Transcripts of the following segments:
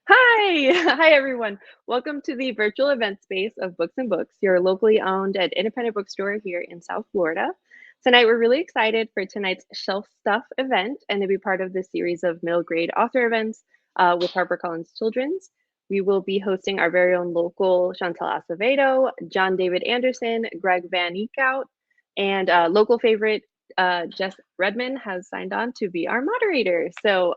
Hi! Hi, everyone. Welcome to the virtual event space of Books and Books, your locally owned and independent bookstore here in South Florida. Tonight, we're really excited for tonight's Shelf Stuff event and to be part of this series of middle grade author events with HarperCollins Children's. We will be hosting our very own local Chantel Acevedo, John David Anderson, Greg Van Eekhout, and local favorite Jess Redmond has signed on to be our moderator. So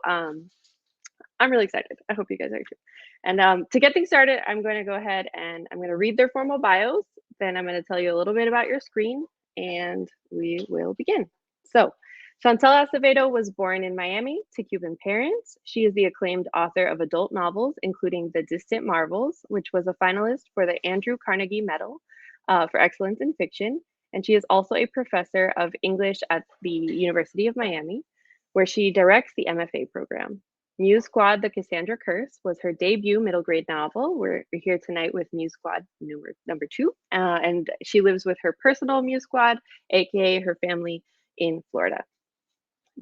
I'm really excited. I hope you guys are too. And to get things started, I'm going to go ahead and I'm going to read their formal bios. Then I'm going to tell you a little bit about your screen and we will begin. So, Chantel Acevedo was born in Miami to Cuban parents. She is the acclaimed author of adult novels, including The Distant Marvels, which was a finalist for the Andrew Carnegie Medal for Excellence in Fiction. And she is also a professor of English at the University of Miami, where she directs the MFA program. MUSE SQUAD, The Cassandra Curse was her debut middle grade novel. We're here tonight with MUSE SQUAD number 2. And she lives with her personal MUSE SQUAD, aka her family in Florida.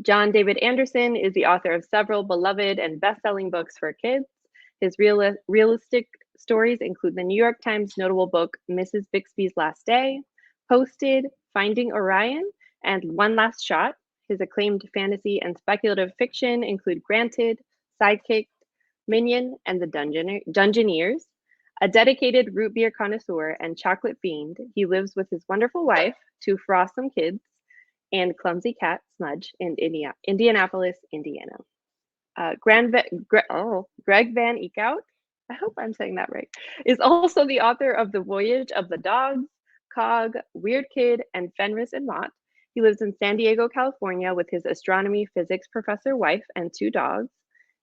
John David Anderson is the author of several beloved and best-selling books for kids. His realistic stories include the New York Times notable book, Mrs. Bixby's Last Day, Posted, Finding Orion, and One Last Shot. His acclaimed fantasy and speculative fiction include Granted, Sidekick, Minion, and The Dungeoneers. A dedicated root beer connoisseur and chocolate fiend, he lives with his wonderful wife, 2 frosome kids, and clumsy cat Smudge in Indianapolis, Indiana. Greg Van Eekhout, I hope I'm saying that right, is also the author of The Voyage of the Dogs, Cog, Weird Kid, and Fenris and Mott. He lives in San Diego, California with his astronomy physics professor wife and 2 dogs.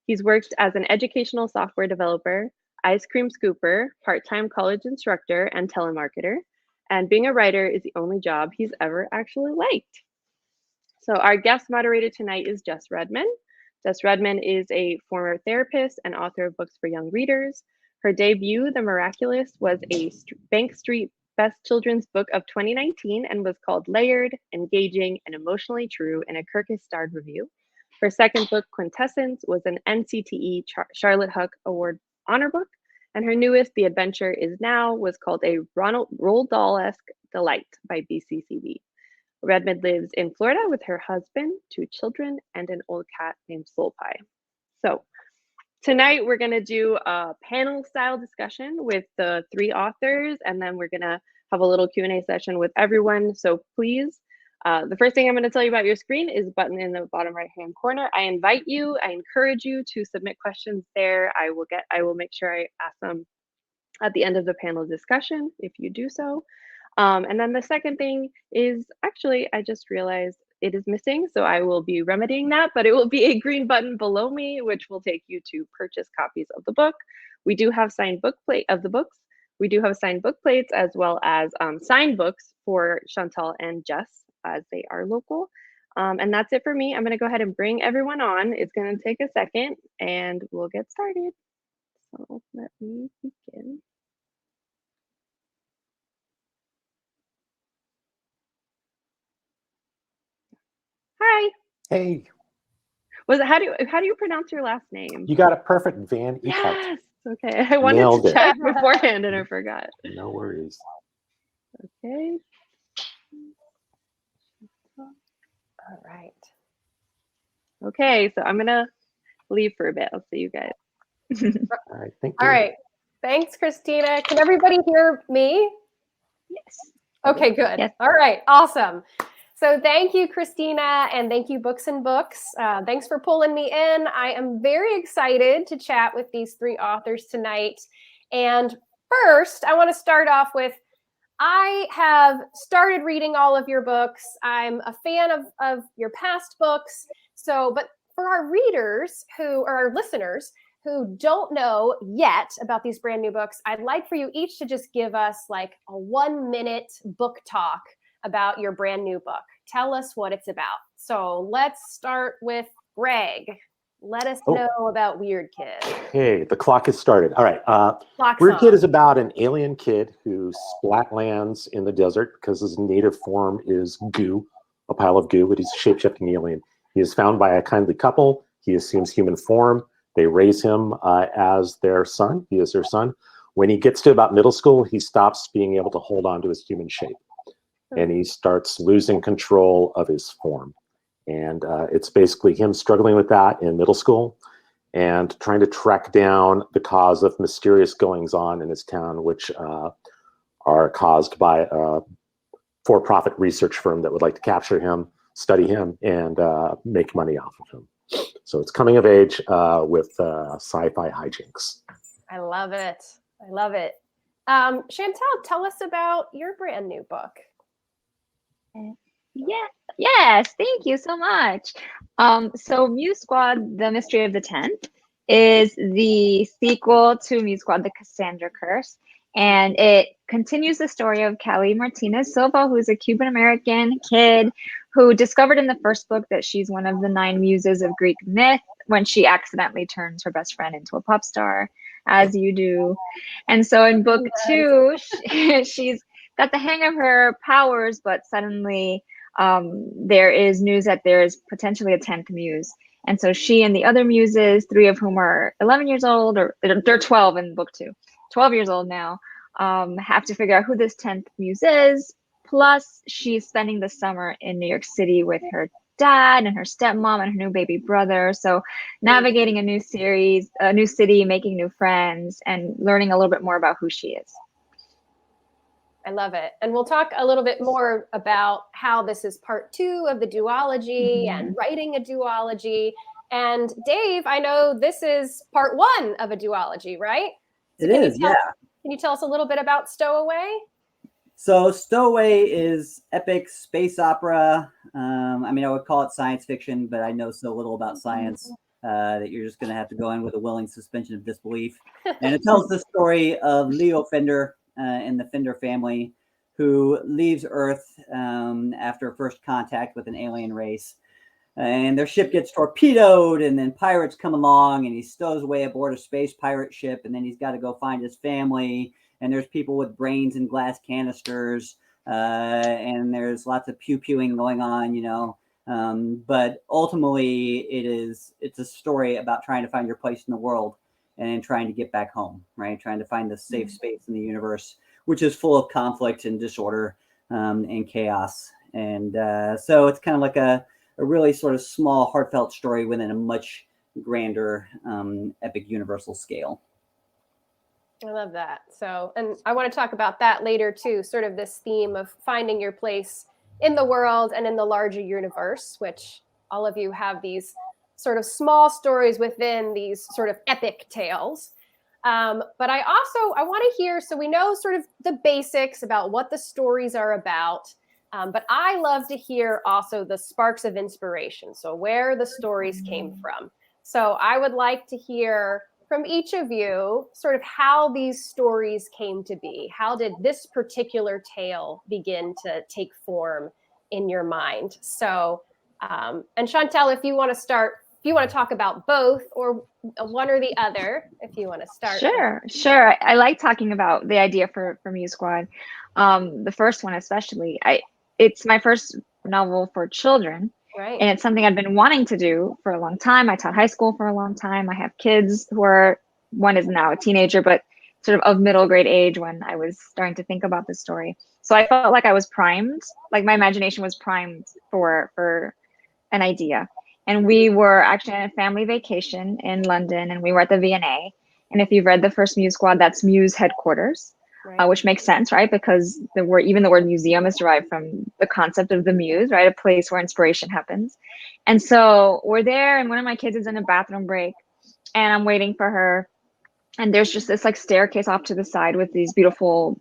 He's worked as an educational software developer, ice cream scooper, part-time college instructor, and telemarketer. And being a writer is the only job he's ever actually liked. So our guest moderator tonight is Jess Redman. Jess Redman is a former therapist and author of books for young readers. Her debut, The Miraculous, was a Bank Street Best Children's Book of 2019 and was called Layered, Engaging, and Emotionally True in a Kirkus-starred review. Her second book, Quintessence, was an NCTE Charlotte Huck Award honor book. And her newest, The Adventure Is Now, was called a Roald Dahl-esque delight by BCCB. Redmond lives in Florida with her husband, 2 children, and an old cat named Soul Pie. So tonight we're going to do a panel style discussion with the 3 authors, and then we're going to have a little Q&A session with everyone. So please, the first thing I'm going to tell you about your screen is a button in the bottom right hand corner. I encourage you to submit questions there. I will make sure I ask them at the end of the panel discussion if you do so. And then the second thing is, actually, I just realized it is missing, so I will be remedying that, but it will be a green button below me, which will take you to purchase copies of the book. We do have signed book plate of the books. We do have signed book plates as well as signed books for Chantel and Jess as they are local. And that's it for me. I'm going to go ahead and bring everyone on. It's going to take a second and we'll get started. So let me begin. Hi. Hey. How do you pronounce your last name? You got it perfect, Van Eekhout. Yes. Okay. I wanted to check beforehand and I forgot. No worries. Okay. All right. Okay, so I'm gonna leave for a bit. I'll see you guys. All right. Thank you. All right. Thanks, Christina. Can everybody hear me? Yes. Okay, good. Yes. All right. Awesome. So thank you, Christina, and thank you, Books and Books. Thanks for pulling me in. I am very excited to chat with these 3 authors tonight. And first, I want to start off with, I have started reading all of your books. I'm a fan of your past books. But for our readers or our listeners who don't know yet about these brand new books, I'd like for you each to just give us like a 1-minute book talk about your brand new book. Tell us what it's about. So let's start with Greg. Let us know about Weird Kid. Okay, the clock has started. All right. Weird Kid is about an alien kid who splat lands in the desert because his native form is goo, a pile of goo, but he's a shape-shifting alien. He is found by a kindly couple. He assumes human form. They raise him as their son. He is their son. When he gets to about middle school, he stops being able to hold on to his human shape, and he starts losing control of his form. And it's basically him struggling with that in middle school and trying to track down the cause of mysterious goings-on in his town, which are caused by a for-profit research firm that would like to capture him, study him, and make money off of him. So it's coming of age with sci-fi hijinks. I love it. I love it. Chantel, tell us about your brand new book. Yeah. Yes. Thank you so much. So MUSE SQUAD, The Mystery of the 10th, is the sequel to MUSE SQUAD, The Cassandra Curse. And it continues the story of Kelly Martinez Silva, who's a Cuban-American kid who discovered in the first book that she's one of the 9 muses of Greek myth when she accidentally turns her best friend into a pop star, as you do. And so in book 2, she's got the hang of her powers, but suddenly there is news that there is potentially a 10th muse. And so she and the other muses, 3 of whom are 11 years old, or they're 12 in book 2, 12 years old now, have to figure out who this 10th muse is. Plus, she's spending the summer in New York City with her dad and her stepmom and her new baby brother. So navigating a new series, a new city, making new friends, and learning a little bit more about who she is. I love it. And we'll talk a little bit more about how this is part 2 of the duology and writing a duology. And Dave, I know this is part 1 of a duology, right? So it is, yeah. Can you tell us a little bit about Stowaway? So Stowaway is epic space opera. I mean, I would call it science fiction, but I know so little about science that you're just going to have to go in with a willing suspension of disbelief. And it tells the story of Leo Fender and the Fender family, who leaves Earth after first contact with an alien race. And their ship gets torpedoed, and then pirates come along, and he stows away aboard a space pirate ship, and then he's got to go find his family. And there's people with brains in glass canisters, and there's lots of pew-pewing going on, you know. But ultimately, it's a story about trying to find your place in the world and trying to get back home, right? Trying to find the safe space in the universe, which is full of conflict and disorder and chaos. And so it's kind of like a really sort of small, heartfelt story within a much grander, epic universal scale. I love that. So, and I want to talk about that later too, sort of this theme of finding your place in the world and in the larger universe, which all of you have these sort of small stories within these sort of epic tales. But I want to hear, so we know sort of the basics about what the stories are about, but I love to hear also the sparks of inspiration. So where the stories came from. So I would like to hear from each of you sort of how these stories came to be. How did this particular tale begin to take form in your mind? So, and Chantel, if you want to start, if you want to talk about both or one or the other, if you want to start. Sure. I like talking about the idea for MUSE SQUAD. The first one especially. It's my first novel for children. Right. And it's something I've been wanting to do for a long time. I taught high school for a long time. I have kids who are, one is now a teenager, but sort of middle grade age when I was starting to think about this story. So I felt like I was primed, like my imagination was primed for an idea. And we were actually on a family vacation in London, and we were at the V&A. And if you've read the first MUSE SQUAD, that's MUSE headquarters. Right. Which makes sense, right? Because even the word museum is derived from the concept of the muse, right? A place where inspiration happens. And so we're there, and one of my kids is in a bathroom break, and I'm waiting for her. And there's just this like staircase off to the side with these beautiful,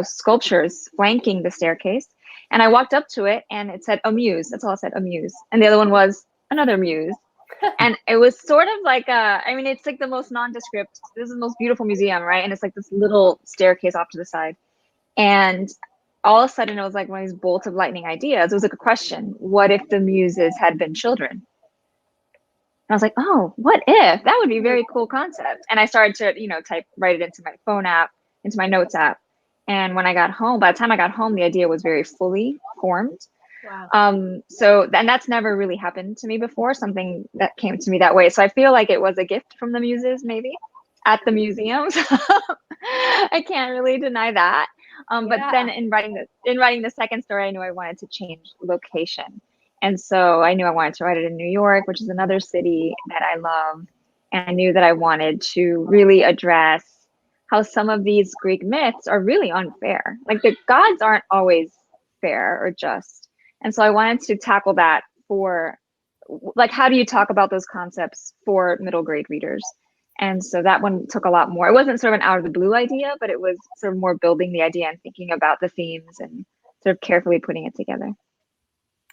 sculptures flanking the staircase. And I walked up to it, and it said "Amuse." That's all it said, "Amuse." And the other one was "Another Muse." And it was sort of like it's like the most nondescript. This is the most beautiful museum, right? And it's like this little staircase off to the side. And all of a sudden, it was like one of these bolts of lightning ideas. It was like a question: what if the muses had been children? And I was like, oh, what if? That would be a very cool concept. And I started to, write it into my phone app, into my notes app. And when I got home, by the time I got home, the idea was very fully formed. Wow. So and that's never really happened to me before, something that came to me that way. So I feel like it was a gift from the muses, maybe at the museums. I can't really deny that. But then in writing the second story, I knew I wanted to change location. And so I knew I wanted to write it in New York, which is another city that I love. And I knew that I wanted to really address how some of these Greek myths are really unfair. Like the gods aren't always fair or just. And so I wanted to tackle that for, like, how do you talk about those concepts for middle grade readers? And so that one took a lot more. It wasn't sort of an out of the blue idea, but it was sort of more building the idea and thinking about the themes and sort of carefully putting it together.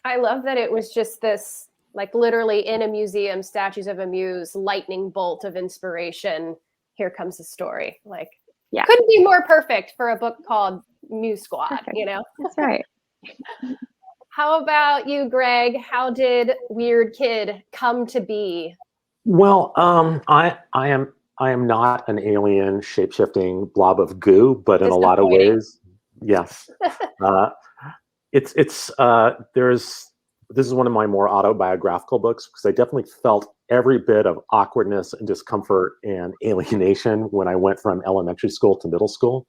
I love that it was just this, like literally in a museum, statues of a muse, lightning bolt of inspiration. Here comes the story. Like, yeah, couldn't be more perfect for a book called MUSE SQUAD, perfect. you know? That's right. How about you, Greg? How did Weird Kid come to be? Well, I am not an alien shape-shifting blob of goo, but in a lot of ways, yes. This is one of my more autobiographical books because I definitely felt every bit of awkwardness and discomfort and alienation when I went from elementary school to middle school.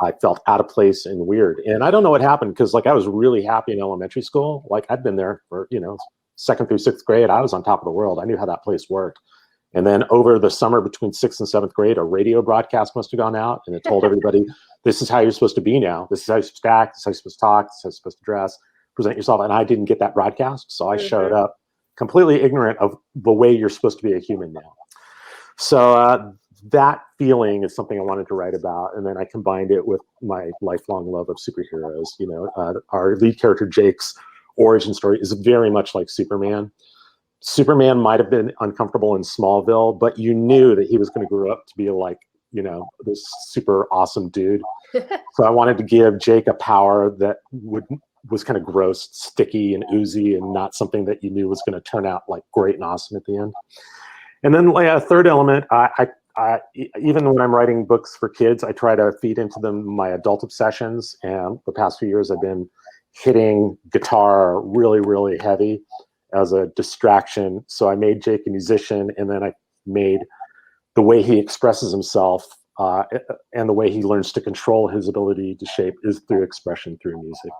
I felt out of place and weird. And I don't know what happened because like I was really happy in elementary school. Like I'd been there for, 2nd through 6th grade. I was on top of the world. I knew how that place worked. And then over the summer between 6th and 7th grade, a radio broadcast must have gone out and it told everybody, this is how you're supposed to be now. This is how you're supposed to act. This is how you're supposed to talk. This is how you're supposed to dress. Present yourself. And I didn't get that broadcast. So I showed up completely ignorant of the way you're supposed to be a human now. So that feeling is something I wanted to write about. And then I combined it with my lifelong love of superheroes. Our lead character, Jake's origin story is very much like Superman. Superman might have been uncomfortable in Smallville, but you knew that he was going to grow up to be like, this super awesome dude. So I wanted to give Jake a power that was kind of gross, sticky, and oozy, and not something that you knew was going to turn out like great and awesome at the end. And then like a third element, I even when I'm writing books for kids, I try to feed into them my adult obsessions. And the past few years, I've been hitting guitar really, really heavy as a distraction. So I made Jake a musician, and then I made the way he expresses himself and the way he learns to control his ability to shape is through expression, through music.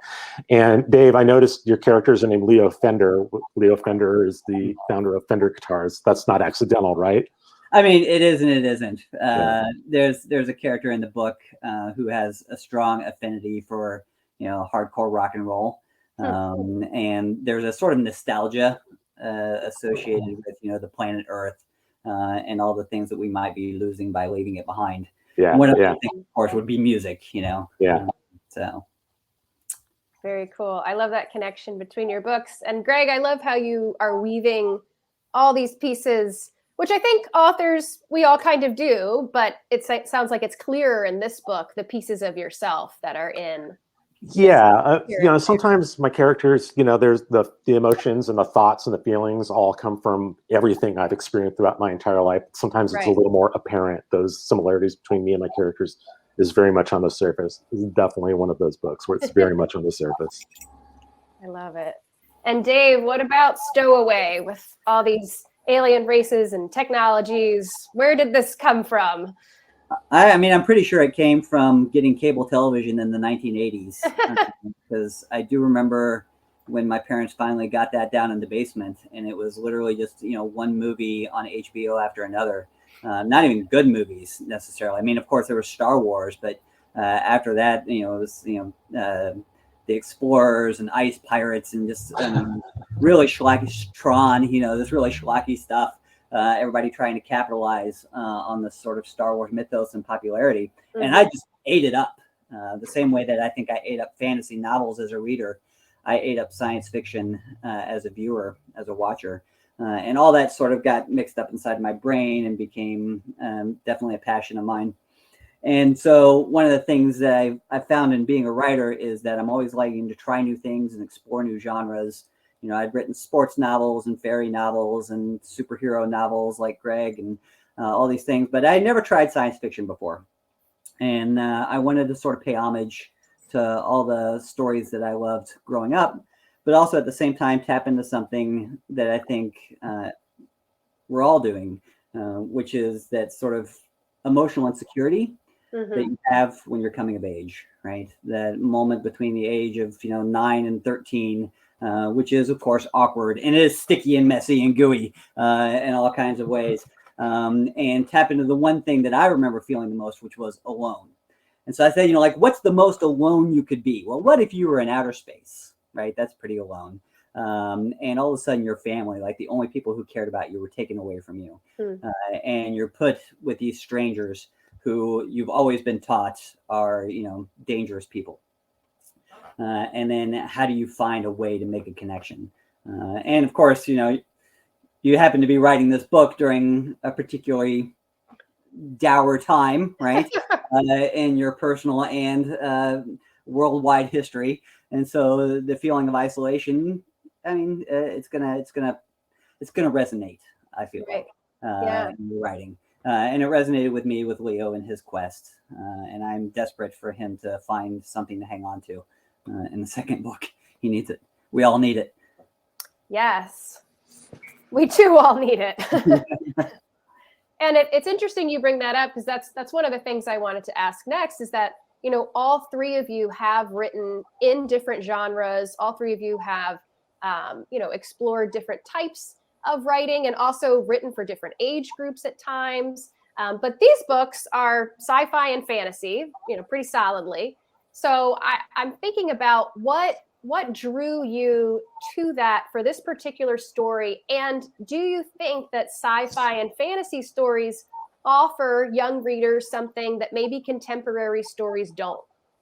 And Dave, I noticed your characters are named Leo Fender. Leo Fender is the founder of Fender Guitars. That's not accidental, right? I mean, it is and it isn't. There's a character in the book who has a strong affinity for, hardcore rock and roll. And there's a sort of nostalgia associated with, the planet Earth and all the things that we might be losing by leaving it behind. Yeah. And one of the things, of course, would be music, Yeah. So. Very cool. I love that connection between your books. And Greg, I love how you are weaving all these pieces, which I think authors, we all kind of do, but it sounds like it's clearer in this book, the pieces of yourself that are in. Yeah, sometimes my characters, there's the emotions and the thoughts and the feelings all come from everything I've experienced throughout my entire life. Sometimes it's a little more apparent. Those similarities between me and my characters is very much on the surface. This is definitely one of those books where it's very much on the surface. I love it. And Dave, what about Stowaway with all these alien races and technologies? Where did this come from? I mean, I'm pretty sure it came from getting cable television in the 1980s, because I do remember when my parents finally got that down in the basement, and it was literally just, one movie on HBO after another. Not even good movies necessarily. I mean, of course, there was Star Wars, but after that, it was, the Explorers and Ice Pirates and just really schlocky Tron, this really schlocky stuff. Everybody trying to capitalize on the sort of Star Wars mythos and popularity. Mm-hmm. And I just ate it up the same way that I think I ate up fantasy novels as a reader. I ate up science fiction as a viewer, as a watcher. And all that sort of got mixed up inside my brain and became definitely a passion of mine. And so one of the things that I found in being a writer is that I'm always liking to try new things and explore new genres. I'd written sports novels and fairy novels and superhero novels like Greg and all these things, but I had never tried science fiction before. And I wanted to sort of pay homage to all the stories that I loved growing up. but also at the same time tap into something that I think we're all doing, which is that sort of emotional insecurity that you have when you're coming of age, right? That moment between the age of 9 and 13, which is of course awkward and it is sticky and messy and gooey in all kinds of ways. And tap into the one thing that I remember feeling the most, which was alone. And so I said, like, what's the most alone you could be? Well, what if you were in outer space, right? That's pretty alone. And all of a sudden your family, like the only people who cared about you, were taken away from you. And you're put with these strangers who you've always been taught are, dangerous people. And then how do you find a way to make a connection? And of course, you happen to be writing this book during a particularly dour time, right? In your personal and worldwide history. And so the feeling of isolation, I mean, it's gonna resonate, I feel like, in your writing. And it resonated with me with Leo and his quest. And I'm desperate for him to find something to hang on to in the second book. He needs it. We all need it. Yes. We do all need it. And it's interesting you bring that up, because that's one of the things I wanted to ask next, is that, all three of you have written in different genres. All three of you have, explored different types of writing and also written for different age groups at times. But these books are sci-fi and fantasy, pretty solidly. So I'm thinking about what drew you to that for this particular story? And do you think that sci-fi and fantasy stories offer young readers something that maybe contemporary stories don't?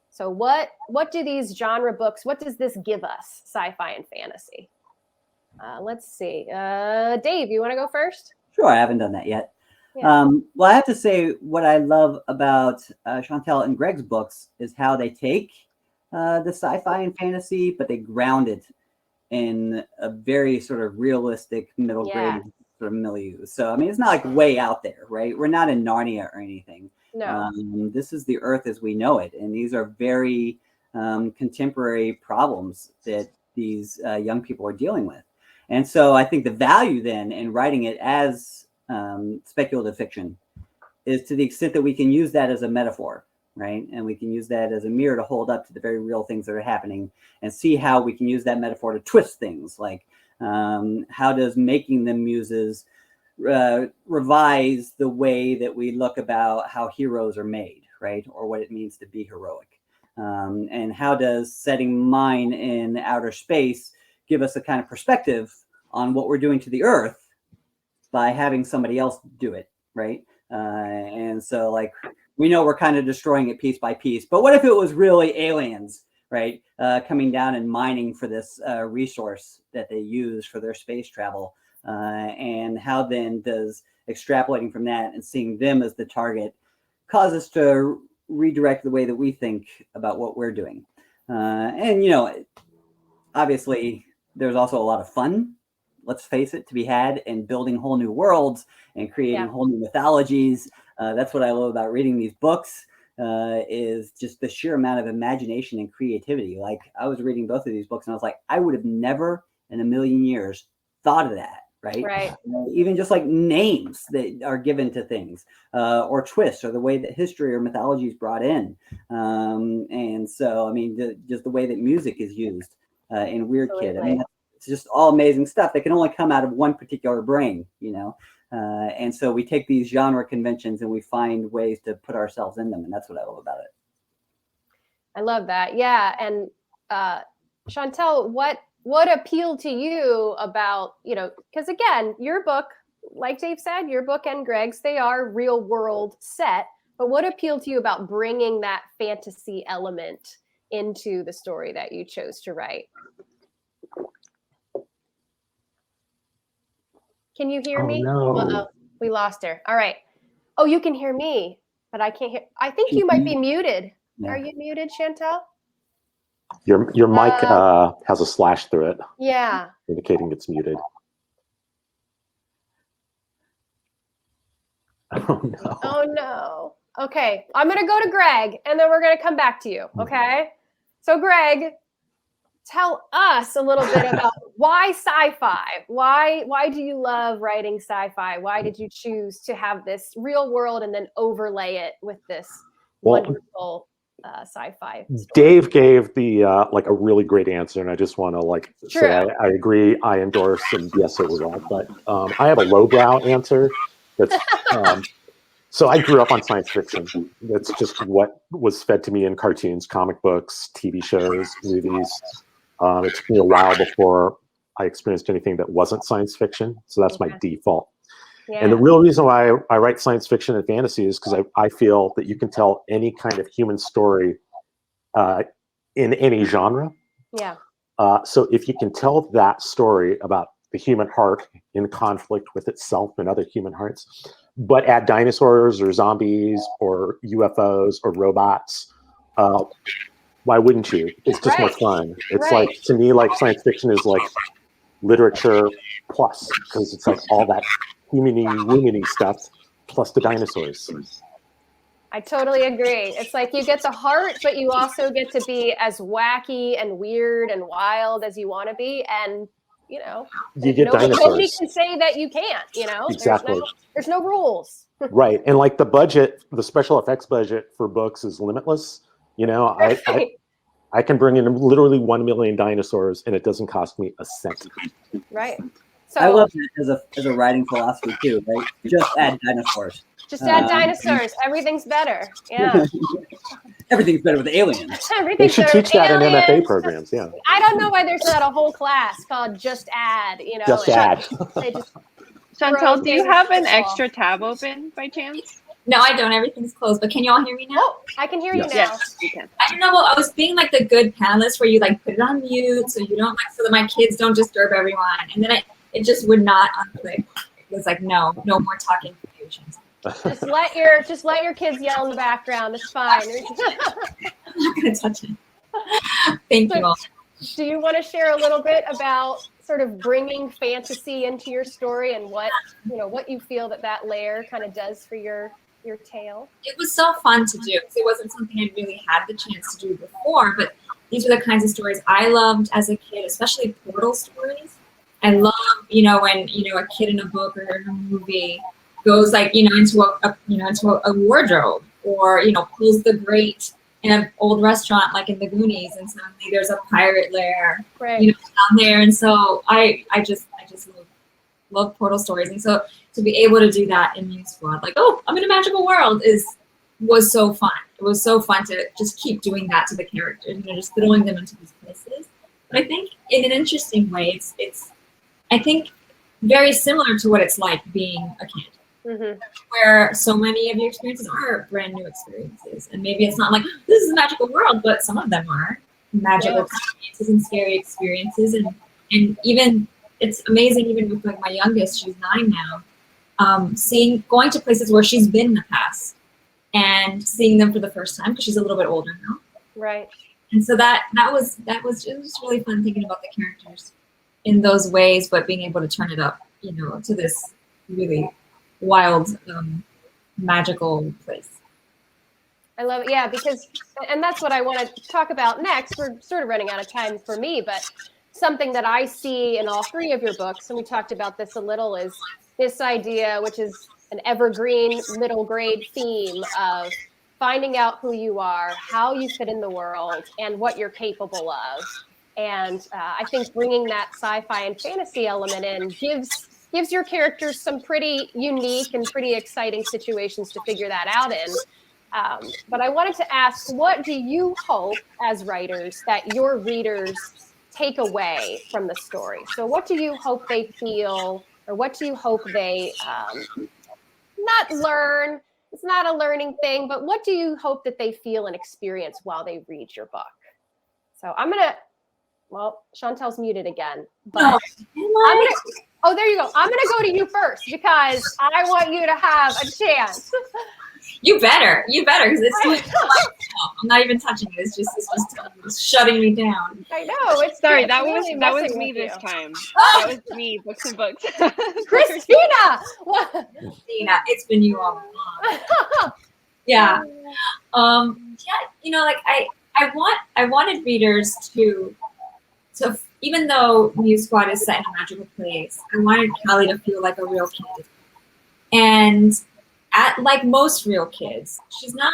So what do these genre books, what does this give us, sci-fi and fantasy? Let's see. Dave, you want to go first? Sure, I haven't done that yet. Yeah. Well, I have to say what I love about Chantel and Greg's books is how they take the sci-fi and fantasy, but they ground it in a very sort of realistic middle grade sort of milieu. So, I mean, it's not like way out there, right? We're not in Narnia or anything. No. This is the Earth as we know it. And these are very contemporary problems that these young people are dealing with. And so I think the value then in writing it as speculative fiction is to the extent that we can use that as a metaphor, right? And we can use that as a mirror to hold up to the very real things that are happening and see how we can use that metaphor to twist things. Like how does making the muses revise the way that we look about how heroes are made, right? Or what it means to be heroic. And how does setting mine in outer space give us a kind of perspective on what we're doing to the Earth by having somebody else do it, right? And so, like, we know we're kind of destroying it piece by piece, but what if it was really aliens, right? Coming down and mining for this resource that they use for their space travel? And how then does extrapolating from that and seeing them as the target cause us to redirect the way that we think about what we're doing? And, obviously, there's also a lot of fun, let's face it, to be had in building whole new worlds and creating whole new mythologies. That's what I love about reading these books, is just the sheer amount of imagination and creativity. Like, I was reading both of these books and I was like, I would have never in a million years thought of that, right? Even just like names that are given to things, or twists, or the way that history or mythology is brought in. And so, I mean, just the way that music is used in Weird Kid. I mean, it's just all amazing stuff that can only come out of one particular brain, and so we take these genre conventions and we find ways to put ourselves in them. And that's what I love about it. I love that. Yeah. And Chantel, what appealed to you about, because again, your book, like Dave said, your book and Greg's, they are real world set, but what appealed to you about bringing that fantasy element into the story that you chose to write? Can you hear me? No. Uh-oh, we lost her. All right. Oh, you can hear me, but I can't hear. I think you might be muted. Yeah. Are you muted, Chantel? Your mic has a slash through it. Yeah. Indicating it's muted. Oh no. Oh no. Okay. I'm going to go to Greg and then we're going to come back to you. Okay. So Greg, tell us a little bit about why sci-fi? Why do you love writing sci-fi? Why did you choose to have this real world and then overlay it with this wonderful sci-fi story? Dave gave the like a really great answer, and I just want to say I agree, I endorse, and yes, it was all. But I have a lowbrow answer. That's so I grew up on science fiction. That's just what was fed to me in cartoons, comic books, TV shows, movies. It took me a while before I experienced anything that wasn't science fiction. So that's my default. Yeah. And the real reason why I write science fiction and fantasy is because I feel that you can tell any kind of human story in any genre. Yeah. So if you can tell that story about the human heart in conflict with itself and other human hearts, but add dinosaurs or zombies or UFOs or robots, why wouldn't you? It's just more fun. It's like, to me, like science fiction is like literature plus, because it's like all that human-y stuff plus the dinosaurs. I totally agree. It's like you get the heart, but you also get to be as wacky and weird and wild as you want to be. And, you know, you get dinosaurs. Nobody can say that you can't, you know? Exactly. There's no rules. Right. And like the budget, the special effects budget for books is limitless. You know, I can bring in literally 1 million dinosaurs and it doesn't cost me a cent. Right. So I love that as a writing philosophy too, right? Just add dinosaurs. Just add dinosaurs. Everything's better. Yeah. Everything's better with aliens. They should teach that in MFA programs. Yeah. I don't know why there's not a whole class called Just Add. You know, Just Add. Chantel, do you have an extra tab open by chance? No, I don't. Everything's closed. But can you all hear me now? Oh, I can hear you now. Yes, you can. I don't know. I was being like the good panelist where you like put it on mute so you don't so that my kids don't disturb everyone. And then it just would not unclick. It was like no more talking confusions. Just let your kids yell in the background. It's fine. I'm not gonna touch it. Thank you all. Do you want to share a little bit about sort of bringing fantasy into your story and what you feel that layer kind of does for your tale? It was so fun to do. It wasn't something I really had the chance to do before, but these are the kinds of stories I loved as a kid, especially portal stories. I love, when a kid in a book or in a movie goes into a wardrobe or pulls the grate in an old restaurant like in the Goonies, and suddenly there's a pirate lair down there. And so I just love portal stories, and so to be able to do that in MUSE SQUAD, like, oh, I'm in a magical world, was so fun. It was so fun to just keep doing that to the characters, just throwing them into these places. But I think in an interesting way, it's I think very similar to what it's like being a kid. Mm-hmm. Where so many of your experiences are brand new experiences. And maybe it's not like, this is a magical world, but some of them are magical experiences and scary experiences. And even, it's amazing, even with like my youngest, she's 9 now, going to places where she's been in the past and seeing them for the first time, because she's a little bit older now. Right. And so it was really fun thinking about the characters in those ways, but being able to turn it up, to this really wild, magical place. I love it. Yeah, because, and that's what I want to talk about next. We're sort of running out of time for me, but something that I see in all 3 of your books, and we talked about this a little, is this idea, which is an evergreen middle grade theme of finding out who you are, how you fit in the world, and what you're capable of. And I think bringing that sci-fi and fantasy element in gives your characters some pretty unique and pretty exciting situations to figure that out in. But I wanted to ask, what do you hope as writers that your readers take away from the story? So what do you hope they feel, or what do you hope they not learn? It's not a learning thing, but what do you hope that they feel and experience while they read your book? So Chantel's muted again, but oh, there you go. I'm going to go to you first because I want you to have a chance. You better, because it's too I'm not even touching it. It's just shutting me down. I know. It's sorry. That was me this time. That was me. Books and books. Christina, Christina, it's been you all along. Yeah. I wanted readers to So even though MUSE SQUAD is set in a magical place, I wanted Callie to feel like a real kid. And like most real kids, she's not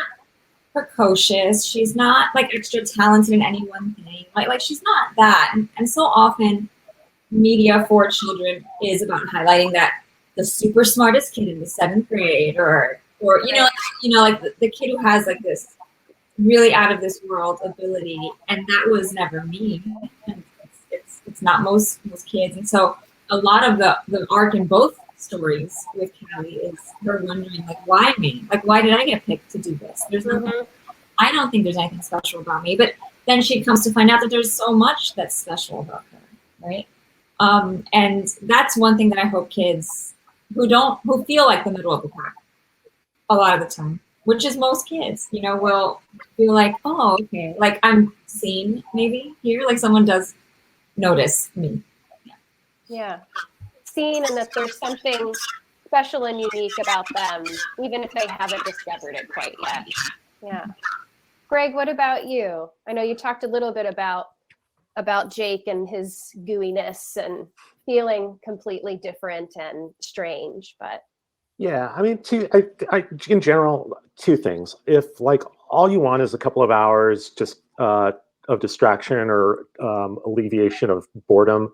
precocious. She's not like extra talented in any one thing. Like she's not that. And so often media for children is about highlighting that the super smartest kid in the 7th grade or like the kid who has like this really out of this world ability, and that was never me. And it's not most kids. And so a lot of the arc in both stories with Callie is her wondering, like, why me? Like, why did I get picked to do this? There's nothing, I don't think there's anything special about me. But then she comes to find out that there's so much that's special about her, right? And that's one thing that I hope kids who feel like the middle of the pack a lot of the time, which is most kids, will feel like, oh, okay, like I'm seen maybe here, like someone does notice me. Yeah. Seen, and that there's something special and unique about them, even if they haven't discovered it quite yet. Yeah. Greg, what about you? I know you talked a little bit about Jake and his gooiness and feeling completely different and strange, but yeah, I mean, in general, two things. If like all you want is a couple of hours just of distraction or alleviation of boredom,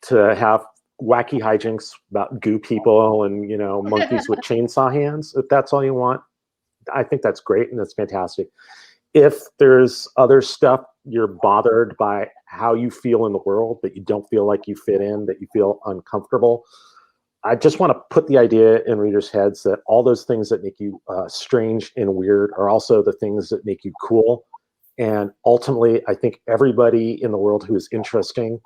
to have wacky hijinks about goo people and monkeys with chainsaw hands, if that's all you want, I think that's great and that's fantastic. If there's other stuff, you're bothered by how you feel in the world, that you don't feel like you fit in, that you feel uncomfortable, I just want to put the idea in readers' heads that all those things that make you strange and weird are also the things that make you cool. And ultimately, I think everybody in the world who is interesting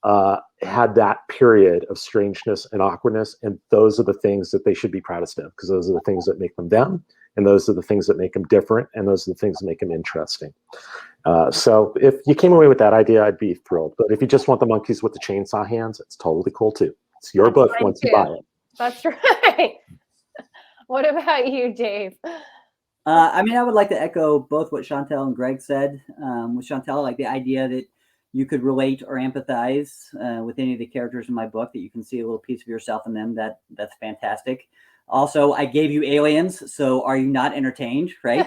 had that period of strangeness and awkwardness, and those are the things that they should be proudest of, because those are the things that make them them, and those are the things that make them different, and those are the things that make them interesting. So if you came away with that idea, I'd be thrilled. But if you just want the monkeys with the chainsaw hands, it's totally cool too. It's your book once you buy it. That's right. What about you, Dave? I mean, I would like to echo both what Chantel and Greg said. With Chantel, like the idea that you could relate or empathize with any of the characters in my book, that you can see a little piece of yourself in them, that's fantastic. Also, I gave you aliens, so are you not entertained, right?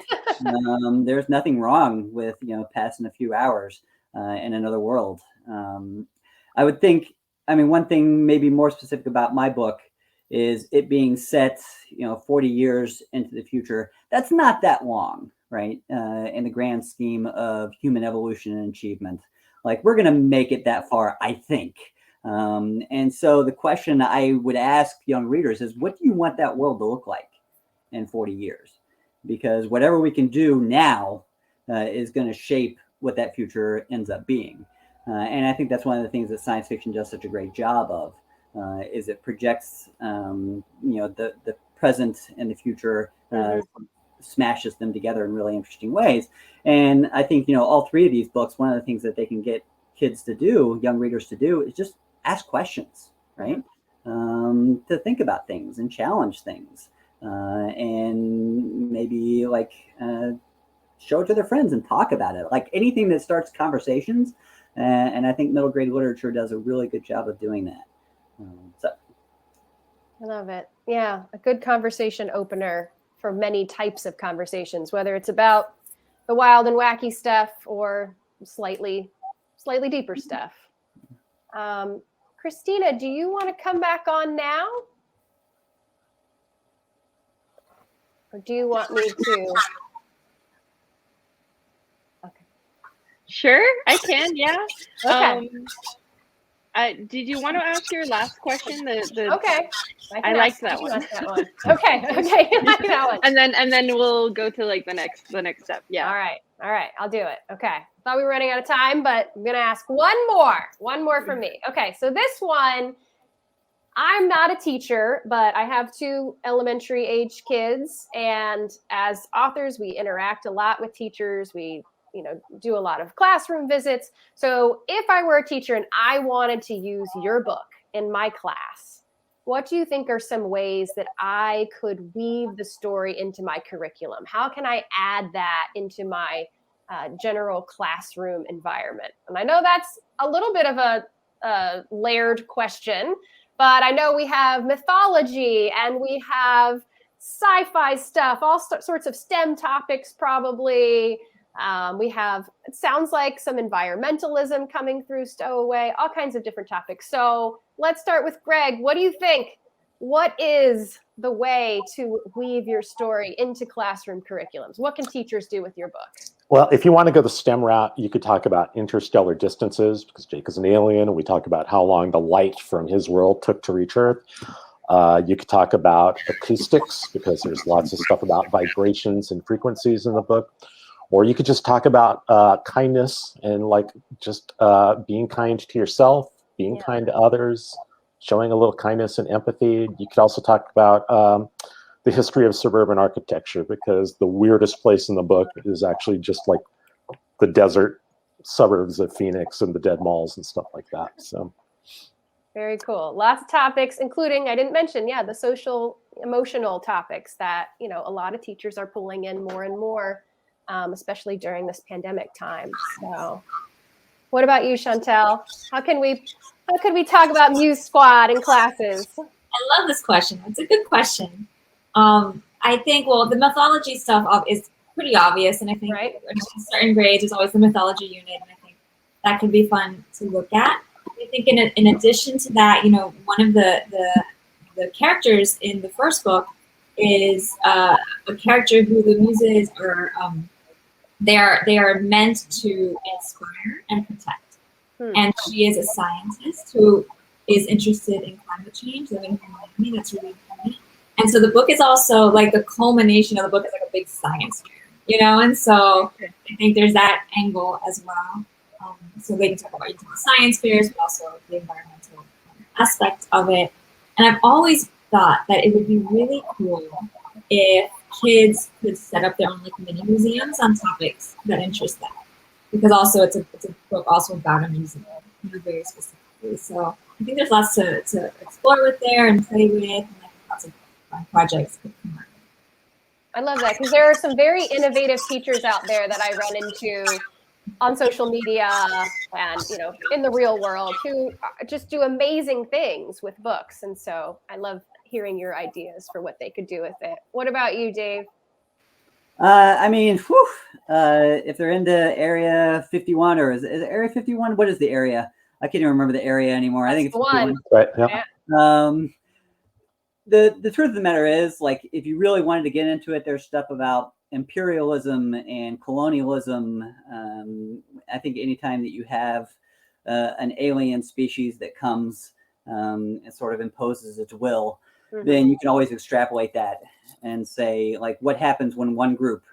There's nothing wrong with, passing a few hours in another world. I would think, I mean, one thing maybe more specific about my book is it being set, 40 years into the future. That's not that long, right? In the grand scheme of human evolution and achievement. Like, we're going to make it that far, I think. And so the question I would ask young readers is, what do you want that world to look like in 40 years? Because whatever we can do now is going to shape what that future ends up being. And I think that's one of the things that science fiction does such a great job of, is it projects, the present and the future, smashes them together in really interesting ways. And I think, all three of these books, one of the things that they can get kids to do, young readers to do, is just ask questions, right? To think about things and challenge things, and maybe show it to their friends and talk about it. Like anything that starts conversations. And I think middle grade literature does a really good job of doing that. I love it. Yeah, a good conversation opener for many types of conversations, whether it's about the wild and wacky stuff or slightly deeper stuff. Christina, do you want to come back on now? Or do you want me to? Okay. Sure, I can, yeah. Okay. Did you want to ask your last question? Okay. I liked that one. Okay. I like that one. And then we'll go to like the next step. Yeah. All right. I'll do it. Okay. Thought we were running out of time, but I'm gonna ask one more from me. Okay. So this one, I'm not a teacher, but I have 2 elementary age kids, and as authors, we interact a lot with teachers. We do a lot of classroom visits. So if I were a teacher and I wanted to use your book in my class, what do you think are some ways that I could weave the story into my curriculum? How can I add that into my general classroom environment? And I know that's a little bit of a layered question, but I know we have mythology and we have sci-fi stuff, all sorts of STEM topics probably. We have, it sounds like, some environmentalism coming through Stowaway, all kinds of different topics. So let's start with Greg. What do you think? What is the way to weave your story into classroom curriculums? What can teachers do with your book? Well, if you want to go the STEM route, you could talk about interstellar distances, because Jake is an alien, and we talk about how long the light from his world took to reach Earth. You could talk about acoustics, because there's lots of stuff about vibrations and frequencies in the book. Or you could just talk about kindness and just being kind to yourself, being kind to others, showing a little kindness and empathy. You could also talk about the history of suburban architecture, because the weirdest place in the book is actually just like the desert suburbs of Phoenix and the dead malls and stuff like that. So very cool. Lots of topics, including, I didn't mention, the social, emotional topics that, a lot of teachers are pulling in more and more, especially during this pandemic time. So what about you, Chantel? How can we talk about MUSE Squad in classes? I love this question. It's a good question. I think, well, the mythology stuff is pretty obvious, and I think in certain grades there's always the mythology unit, and I think that can be fun to look at. I think in addition to that, one of the characters in the first book is a character who the muses are they are meant to inspire and protect. And she is a scientist who is interested in climate change, living in Miami. That's really important. And so the book is also like the culmination of the book is like a big science fair, and so I think there's that angle as well. So they can talk about science fairs, but also the environmental aspect of it. And I've always thought that it would be really cool if kids could set up their own mini museums on topics that interest them, because also it's a book also about a museum, very specifically. So I think there's lots to explore with there and play with, and lots of fun projects could come out. I love that, because there are some very innovative teachers out there that I run into on social media and in the real world who just do amazing things with books. And so I love hearing your ideas for what they could do with it. What about you, Dave? If they're into Area 51, or is it Area 51? What is the area? I can't even remember the area anymore. I think it's 51. Right. Yeah. The truth of the matter is, if you really wanted to get into it, there's stuff about imperialism and colonialism. I think anytime that you have an alien species that comes and sort of imposes its will, then you can always extrapolate that and say, what happens when one group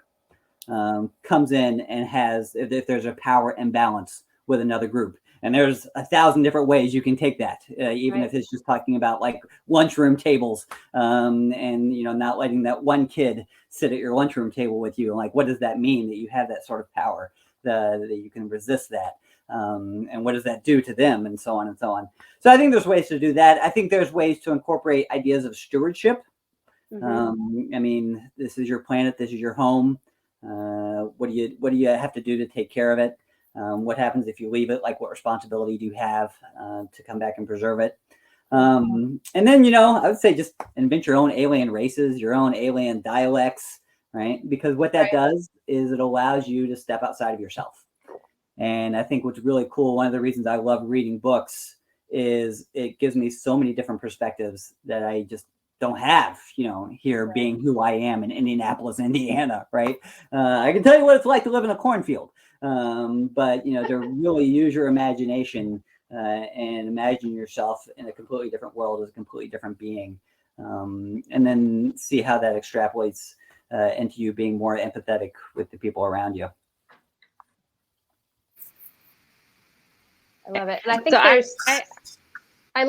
comes in and has, if there's a power imbalance with another group. And there's 1,000 different ways you can take that, even if it's just talking about lunchroom tables, and not letting that one kid sit at your lunchroom table with you. And what does that mean that you have that sort of power, that you can resist that? And what does that do to them, and so on and so on. So I think there's ways to do that. I think there's ways to incorporate ideas of stewardship. This is your planet. This is your home. What do you have to do to take care of it? What happens if you leave it? What responsibility do you have to come back and preserve it? And then, I would say just invent your own alien races, your own alien dialects, right? Because what that does is it allows you to step outside of yourself. And I think what's really cool, one of the reasons I love reading books is it gives me so many different perspectives that I just don't have, here being who I am in Indianapolis, Indiana, right? I can tell you what it's like to live in a cornfield. But to really use your imagination and imagine yourself in a completely different world as a completely different being, and then see how that extrapolates into you being more empathetic with the people around you. I love it. And I think I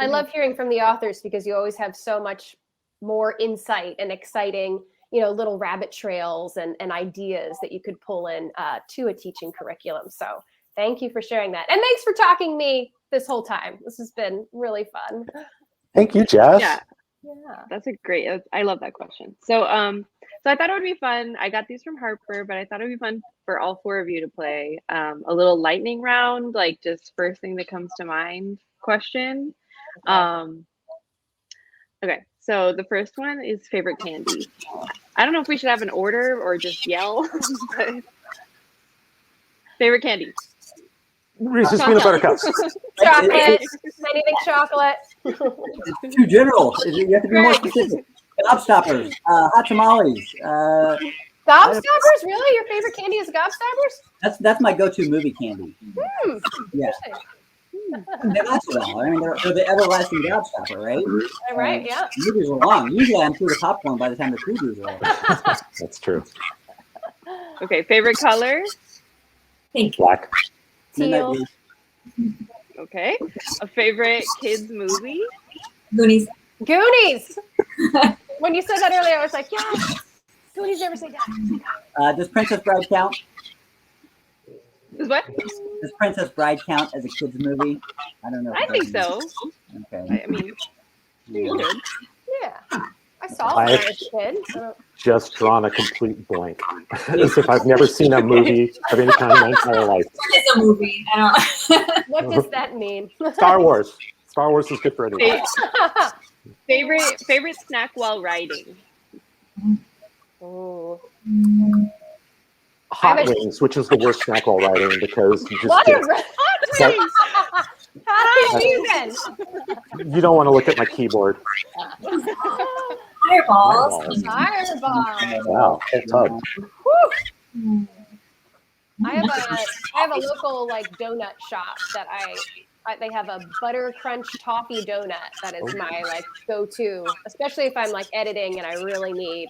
love hearing from the authors, because you always have so much more insight and exciting little rabbit trails and ideas that you could pull in to a teaching curriculum. So thank you for sharing that. And thanks for talking me this whole time. This has been really fun. Thank you, Jess. Yeah. Yeah. That's a great. I love that question. So so I thought it would be fun. I got these from Harper, but I thought it would be fun for all four of you to play a little lightning round, like just first thing that comes to mind question. Okay, so the first one is favorite candy. I don't know if we should have an order or just yell. But favorite candy. Reese's peanut butter cups. Chocolate. Anything chocolate. It's too general. You have to be more specific. Gobstoppers, hot tamales. Gobstoppers? Really? Your favorite candy is gobstoppers? That's my go-to movie candy. Yeah. They last a while. I mean, they're the everlasting gobstopper, right? Right, yeah. Movies are long. Usually I'm through the popcorn by the time the previews are over. That's true. Okay, favorite color? Pink. Black. Teal. Okay. A favorite kids movie? Goonies. Goonies! When you said that earlier, I was like, yeah. Goonies never say die. Does Princess Bride count? Is what? Does Princess Bride count as a kids movie? I don't know. I think so. Okay. I mean, Yeah. good. Yeah. I saw it when I was a kid. So. Just drawn a complete blank, as if I've never seen a movie of any kind in my entire life. It's a movie. I don't. What does that mean? Star Wars. Star Wars is good for anything. Favorite snack while riding? Oh. Hot wings, which is the worst snack while riding because you just What get, is hot wings? How do you then? you don't want to look at my keyboard. Fireballs. Fireball. Wow, tug. I have a local like donut shop that they have a butter crunch toffee donut that is my like go-to, especially if I'm like editing and I really need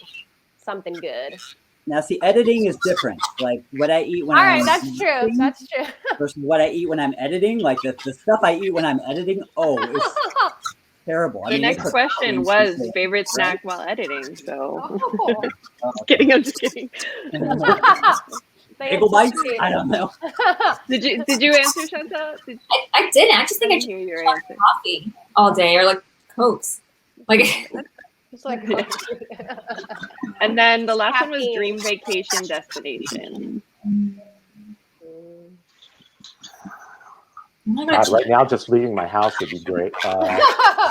something good. Now, see, editing is different. Like what I eat when All I'm right, that's true. That's true. versus what I eat when I'm editing. Like the stuff I eat when I'm editing, it's terrible. The next question was favorite snack while editing. So just kidding, I'm just kidding. Bagel bites? I don't know. Did you answer, Chantel? I didn't. I just think I hear drink your like answer. coffee all day or like Cokes. Like Just like And then the last one was dream vacation destination. God, right now, just leaving my house would be great. I'm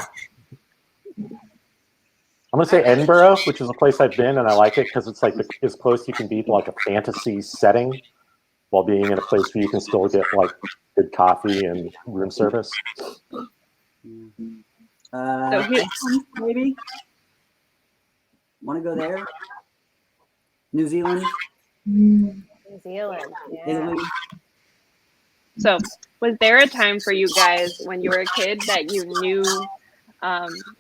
going to say Edinburgh, which is a place I've been, and I like it because it's like as close you can be to like a fantasy setting while being in a place where you can still get like good coffee and room service. Maybe. Want to go there? New Zealand? New Zealand. Yeah. Italy? So, was there a time for you guys when you were a kid that you knew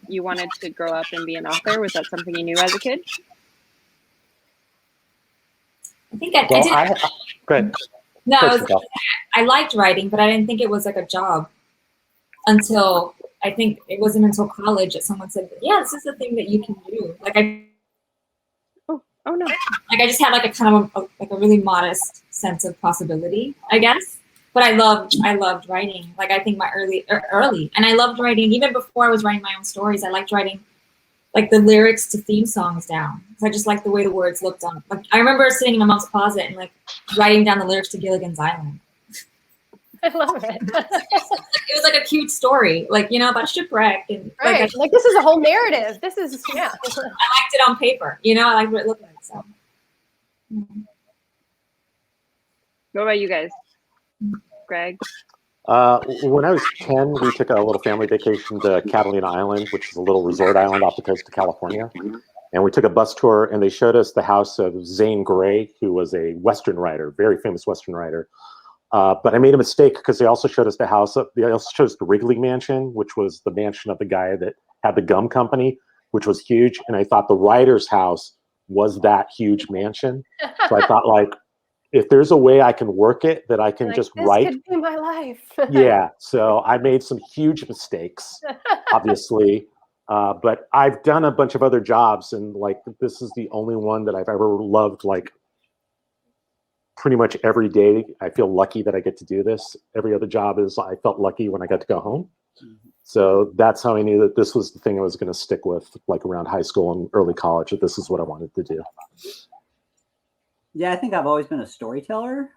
you wanted to grow up and be an author? Was that something you knew as a kid? I think I did. Go ahead. No, I liked writing, but I didn't think it was like a job until I think it wasn't until college that someone said, "Yeah, this is the thing that you can do." Like Oh no! Like I just had like a kind of a really modest sense of possibility, I guess. But I loved writing. Like I think my early, and I loved writing even before I was writing my own stories. I liked writing like the lyrics to theme songs down. I just liked the way the words looked on. Like I remember sitting in my mom's closet and like writing down the lyrics to Gilligan's Island. I love it. It was like a cute story, like about shipwreck and right. Like this is a whole narrative. This is I liked it on paper. I liked what it looked like. So. What about you guys, Greg? When I was 10, we took a little family vacation to Catalina Island, which is a little resort island off the coast of California. And we took a bus tour, and they showed us the house of Zane Grey, who was a Western writer, very famous Western writer. But I made a mistake because they also showed us the house. They also showed us the Wrigley Mansion, which was the mansion of the guy that had the gum company, which was huge. And I thought the writer's house was that huge mansion. So I thought, like, if there's a way I can work it, that I can just write. This could be my life. Yeah. So I made some huge mistakes, obviously. But I've done a bunch of other jobs, and like this is the only one that I've ever loved. Like pretty much every day, I feel lucky that I get to do this. Every other job is I felt lucky when I got to go home. So that's how I knew that this was the thing I was going to stick with, like around high school and early college, that this is what I wanted to do. Yeah, I think I've always been a storyteller,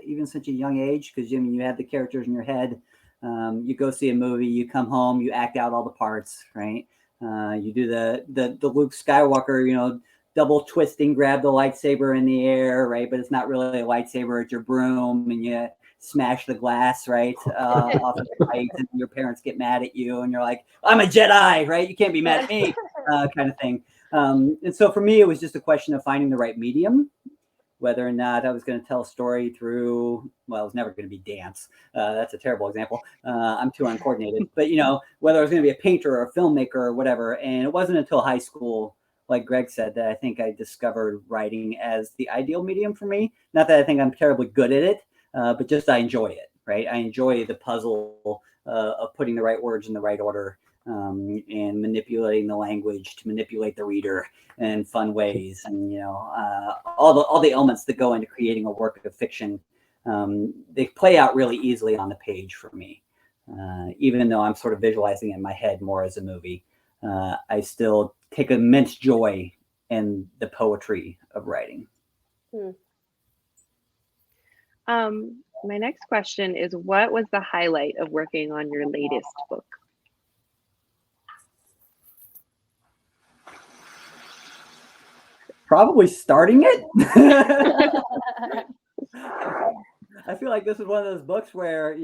even since a young age, because you have the characters in your head. You go see a movie, you come home, you act out all the parts, right? You do the Luke Skywalker, double twisting, grab the lightsaber in the air, right? But it's not really a lightsaber, it's your broom, and you smash the glass, right? Off of the light, and your parents get mad at you, and you're like, I'm a Jedi, right? You can't be mad at me, kind of thing. And so for me, it was just a question of finding the right medium, whether or not I was going to tell a story through, well, it was never going to be dance. That's a terrible example. I'm too uncoordinated. But, whether I was going to be a painter or a filmmaker or whatever. And it wasn't until high school, like Greg said, that I think I discovered writing as the ideal medium for me. Not that I think I'm terribly good at it, but just I enjoy it, right? I enjoy the puzzle of putting the right words in the right order. And manipulating the language to manipulate the reader in fun ways, and all the elements that go into creating a work of fiction, they play out really easily on the page for me. Even though I'm sort of visualizing it in my head more as a movie, I still take immense joy in the poetry of writing. My next question is, what was the highlight of working on your latest book? Probably starting it. I feel like this is one of those books where,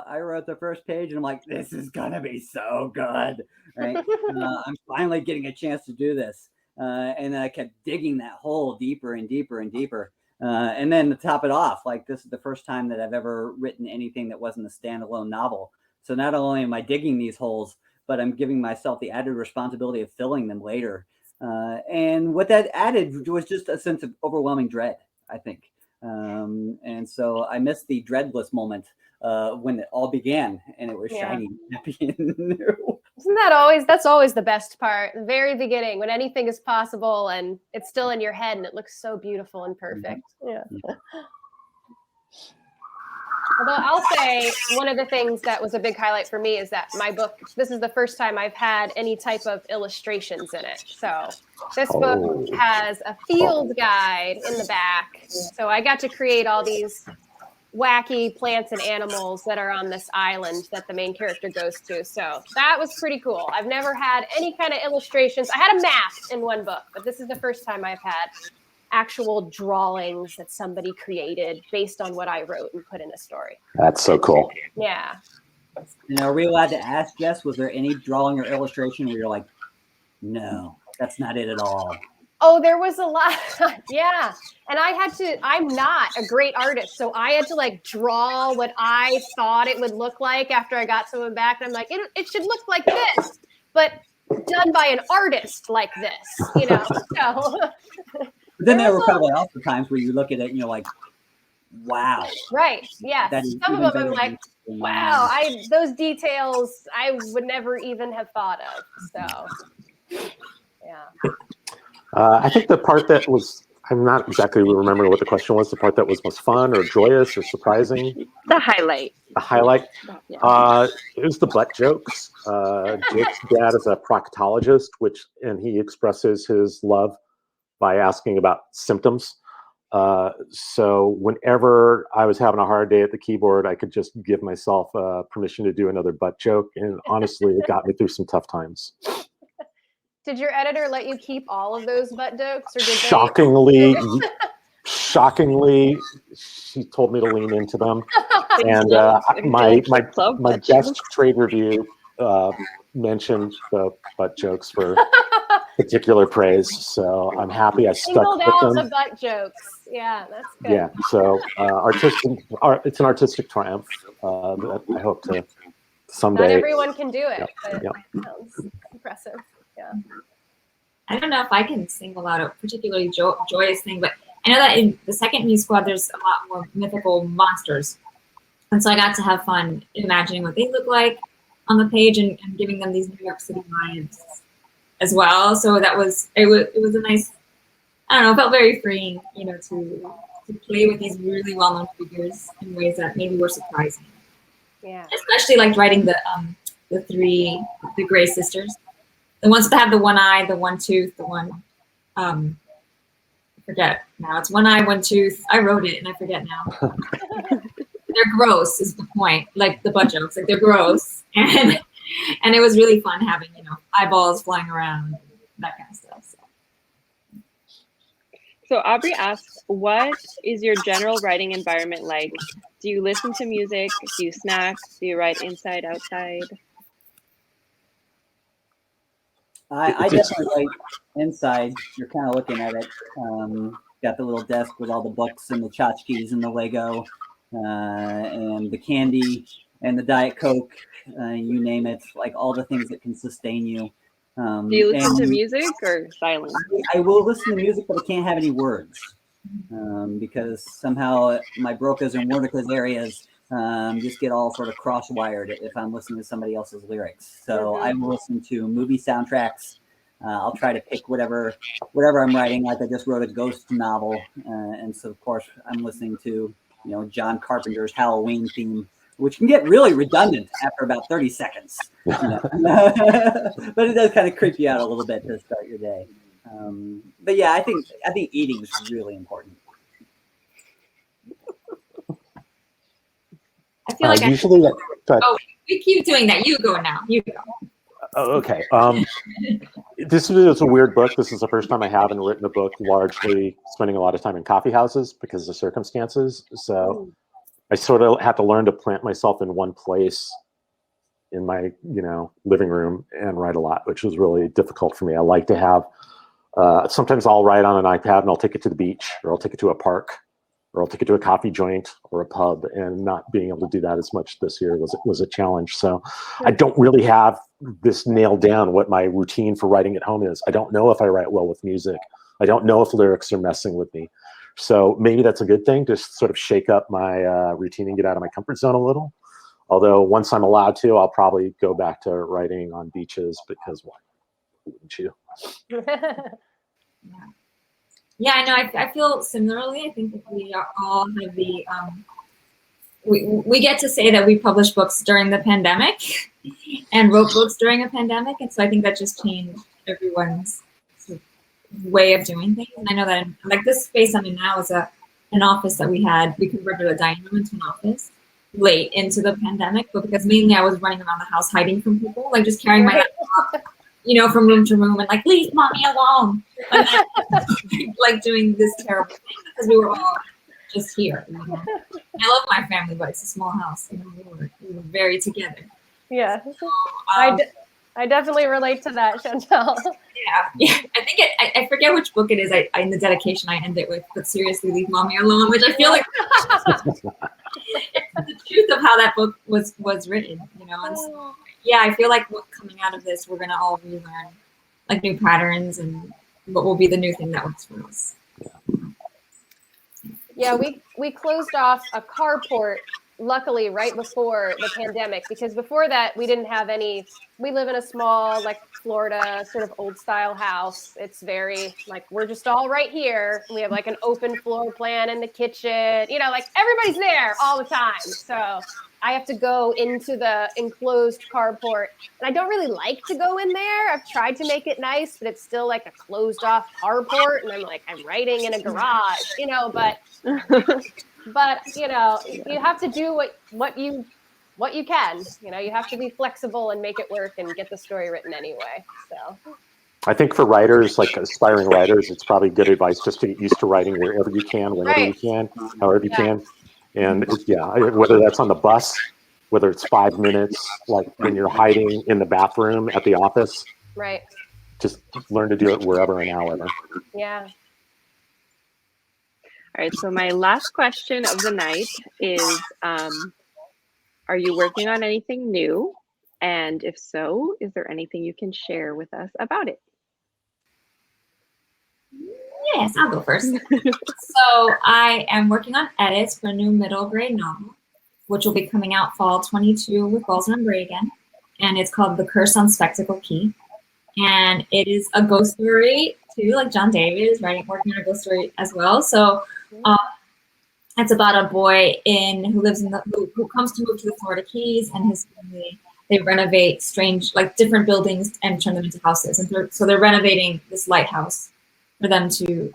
I wrote the first page and I'm like, this is going to be so good, right? I'm finally getting a chance to do this. And then I kept digging that hole deeper and deeper and deeper. And then to top it off, like, this is the first time that I've ever written anything that wasn't a standalone novel. So not only am I digging these holes, but I'm giving myself the added responsibility of filling them later. And what that added was just a sense of overwhelming dread, I think. And so I missed the dreadless moment when it all began and it was shiny, happy, and new. Isn't that's always the best part, the very beginning, when anything is possible and it's still in your head and it looks so beautiful and perfect. Yeah. Although I'll say one of the things that was a big highlight for me is that my book, this is the first time I've had any type of illustrations in it. So this book has a field guide in the back. So I got to create all these wacky plants and animals that are on this island that the main character goes to. So that was pretty cool. I've never had any kind of illustrations. I had a map in one book, but this is the first time I've had actual drawings that somebody created based on what I wrote and put in a story. That's so cool. Yeah. And are we allowed to ask, Jess, was there any drawing or illustration where you're like, no, that's not it at all? Oh, there was a lot. Yeah. And I'm not a great artist. So I had to draw what I thought it would look like after I got someone back. And I'm like, it should look like this, but done by an artist like this, so. But then there were probably also times where you look at it and you're like, wow. Right. Yeah. Some of them I'm like, wow, those details I would never even have thought of. So, yeah. I think the part that was, I'm not exactly remembering what the question was, the part that was most fun or joyous or surprising. The highlight. The highlight. Yeah. It was the butt jokes. Jake's dad is a proctologist, and he expresses his love by asking about symptoms. So whenever I was having a hard day at the keyboard, I could just give myself permission to do another butt joke. And honestly, it got me through some tough times. Did your editor let you keep all of those butt jokes? Or did shockingly, she told me to lean into them. And my best trade review mentioned the butt jokes for particular praise, so I'm happy I stuck with them. The butt jokes, yeah, that's good. Yeah, so it's an artistic triumph that I hope to someday. Not everyone can do it, but yep. It sounds impressive. Yeah. I don't know if I can single out a particularly joyous thing, but I know that in the second MUSE Squad, there's a lot more mythical monsters, and so I got to have fun imagining what they look like on the page and giving them these New York City vibes as well. So it was a nice, I don't know, it felt very freeing, to play with these really well-known figures in ways that maybe were surprising. Yeah. Especially writing the the Gray sisters. The ones that have the one eye, the one tooth, the one, I forget now. It's one eye, one tooth. I wrote it and I forget now. They're gross is the point, like the butt jokes, like they're gross. And it was really fun having, eyeballs flying around, that kind of stuff. So Aubrey asks, what is your general writing environment like? Do you listen to music? Do you snack? Do you write inside, outside? I definitely write inside. You're kind of looking at it. Got the little desk with all the books and the tchotchkes and the Lego and the candy and the Diet Coke, you name it, like all the things that can sustain you. Do you listen to music or silence? I will listen to music, but I can't have any words because somehow my Broca's and Mordecai's areas just get all sort of cross-wired if I'm listening to somebody else's lyrics. So I will listen to movie soundtracks. I'll try to pick whatever I'm writing. Like I just wrote a ghost novel, and so of course I'm listening to John Carpenter's Halloween theme, which can get really redundant after about 30 seconds. But it does kind of creep you out a little bit to start your day. But yeah, I think eating is really important. I feel like usually we keep doing that. You go now. You go. Oh, okay. This is a weird book. This is the first time I haven't written a book largely spending a lot of time in coffee houses because of circumstances. So I sort of had to learn to plant myself in one place in my, living room and write a lot, which was really difficult for me. I like to have, sometimes I'll write on an iPad and I'll take it to the beach, or I'll take it to a park, or I'll take it to a coffee joint or a pub, and not being able to do that as much this year was a challenge. So I don't really have this nailed down what my routine for writing at home is. I don't know if I write well with music. I don't know if lyrics are messing with me. So maybe that's a good thing, to sort of shake up my routine and get out of my comfort zone a little. Although once I'm allowed to, I'll probably go back to writing on beaches, because why wouldn't you? Yeah, I know. I feel similarly. I think that we all have the we get to say that we published books during the pandemic and wrote books during a pandemic, and so I think that just changed everyone's sort of way of doing things. And I know that like this space I'm in now is an office that we converted a dining room into an office late into the pandemic, but because mainly I was running around the house hiding from people, like just carrying my laptop, from room to room and like, leave mommy alone. And then, like doing this terrible thing because we were all just here. I love my family, but it's a small house. We were very together. Yeah. So, I definitely relate to that, Chantel. Yeah. I think I forget which book it is. In the dedication I end it with, but seriously, leave mommy alone, which I feel like it's the truth of how that book was written, And so, yeah, I feel like coming out of this, we're gonna all relearn like new patterns and what will be the new thing that works for us. Yeah, we closed off a carport, luckily, right before the pandemic, because before that we didn't have any. We live in a small, like Florida, sort of old style house. It's very like we're just all right here. We have like an open floor plan in the kitchen. Like everybody's there all the time. So I have to go into the enclosed carport, and I don't really like to go in there. I've tried to make it nice, but it's still like a closed off carport, and I'm writing in a garage, but you have to do what you can. You have to be flexible and make it work and get the story written anyway. So I think for writers, like aspiring writers, it's probably good advice just to get used to writing wherever you can, whenever you can, however you can. And whether that's on the bus, whether it's 5 minutes, like when you're hiding in the bathroom at the office, right. Just learn to do it wherever and however. Yeah. All right, so my last question of the night is, are you working on anything new? And if so, is there anything you can share with us about it? Yes, I'll go first. So I am working on edits for a new middle grade novel, which will be coming out fall 22 with Balzer and Bray again. And it's called The Curse on Spectacle Key. And it is a ghost story too, like John David is working on a ghost story as well. So it's about a boy who comes to move to the Florida Keys, and his family they renovate strange, like different buildings and turn them into houses. And so they're renovating this lighthouse for them to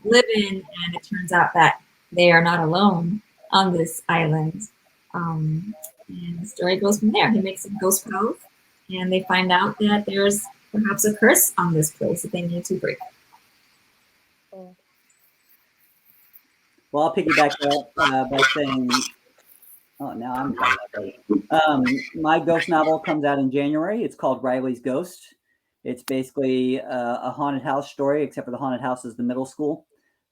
live in. And it turns out that they are not alone on this island. And the story goes from there. He makes a ghost cove, and they find out that there's perhaps a curse on this place that they need to break. Well, I'll piggyback that by saying, oh, now I'm my ghost novel comes out in January. It's called Riley's Ghost. It's basically a haunted house story, except for the haunted house is the middle school.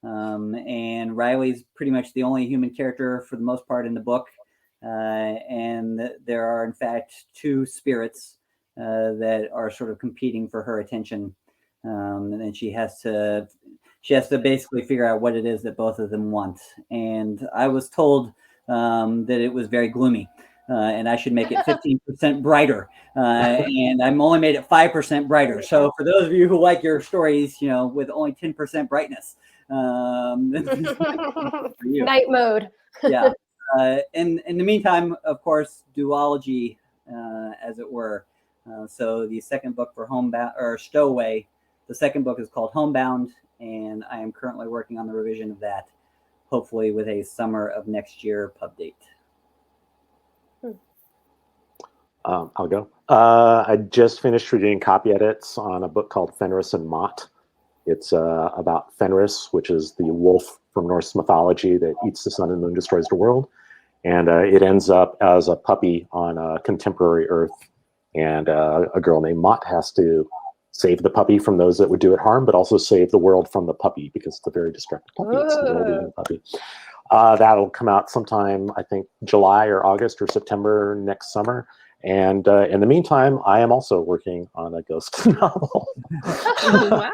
And Riley's pretty much the only human character for the most part in the book. And there are, in fact, two spirits that are sort of competing for her attention. And then she has to basically figure out what it is that both of them want. And I was told that it was very gloomy. And I should make it 15% brighter. And I'm only made it 5% brighter. So for those of you who like your stories, with only 10% brightness, night mode. Yeah. In the meantime, of course, duology, as it were. So the second book for Homebound or Stowaway, the second book is called Homebound, and I am currently working on the revision of that, hopefully with a summer of next year pub date. I'll go. I just finished reading copy edits on a book called Fenris and Mott. It's about Fenris, which is the wolf from Norse mythology that eats the sun and moon, destroys the world. And it ends up as a puppy on contemporary Earth. And a girl named Mott has to save the puppy from those that would do it harm, but also save the world from the puppy because it's a very destructive puppy. It's a well-being puppy. That'll come out sometime, I think, July or August or September next summer. And in the meantime, I am also working on a ghost novel. Wow.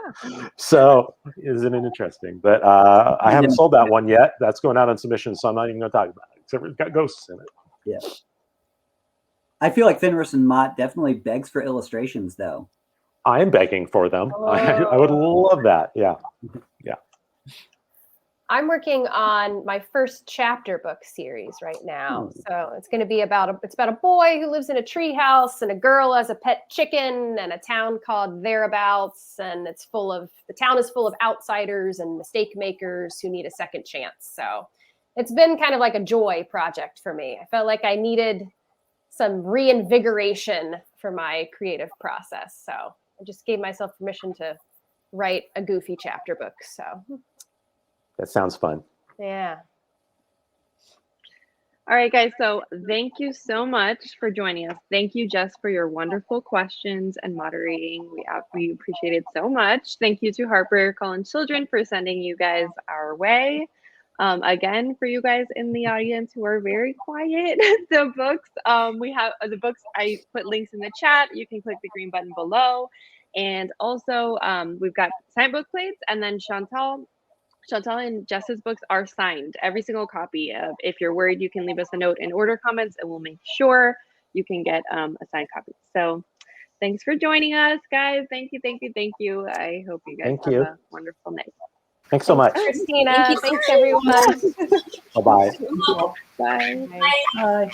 So isn't it interesting? But I haven't sold that one yet. That's going out on submission, so I'm not even going to talk about it, except it's got ghosts in it. Yeah. I feel like Fenris and Mott definitely begs for illustrations, though. I am begging for them. I would love that. Yeah. Yeah. I'm working on my first chapter book series right now. So it's going to be about a boy who lives in a tree house and a girl has a pet chicken and a town called Thereabouts. And the town is full of outsiders and mistake makers who need a second chance. So it's been kind of like a joy project for me. I felt like I needed some reinvigoration for my creative process. So I just gave myself permission to write a goofy chapter book. So that sounds fun. yeah. All right, guys. So thank you so much for joining us. Thank you, Jess, for your wonderful questions and moderating. We appreciate it so much. Thank you to Harper Collins Children for sending you guys our way. Again, for you guys in the audience who are very quiet, the books, we have the books, I put links in the chat. You can click the green button below. And also we've got signed book plates, and then Chantel and Jess's books are signed, every single copy. If you're worried, you can leave us a note and order comments, and we'll make sure you can get a signed copy. So thanks for joining us, guys. Thank you. I hope you guys have a wonderful night. Thanks so much. Christina. Thanks everyone. Bye-bye. Bye. Bye.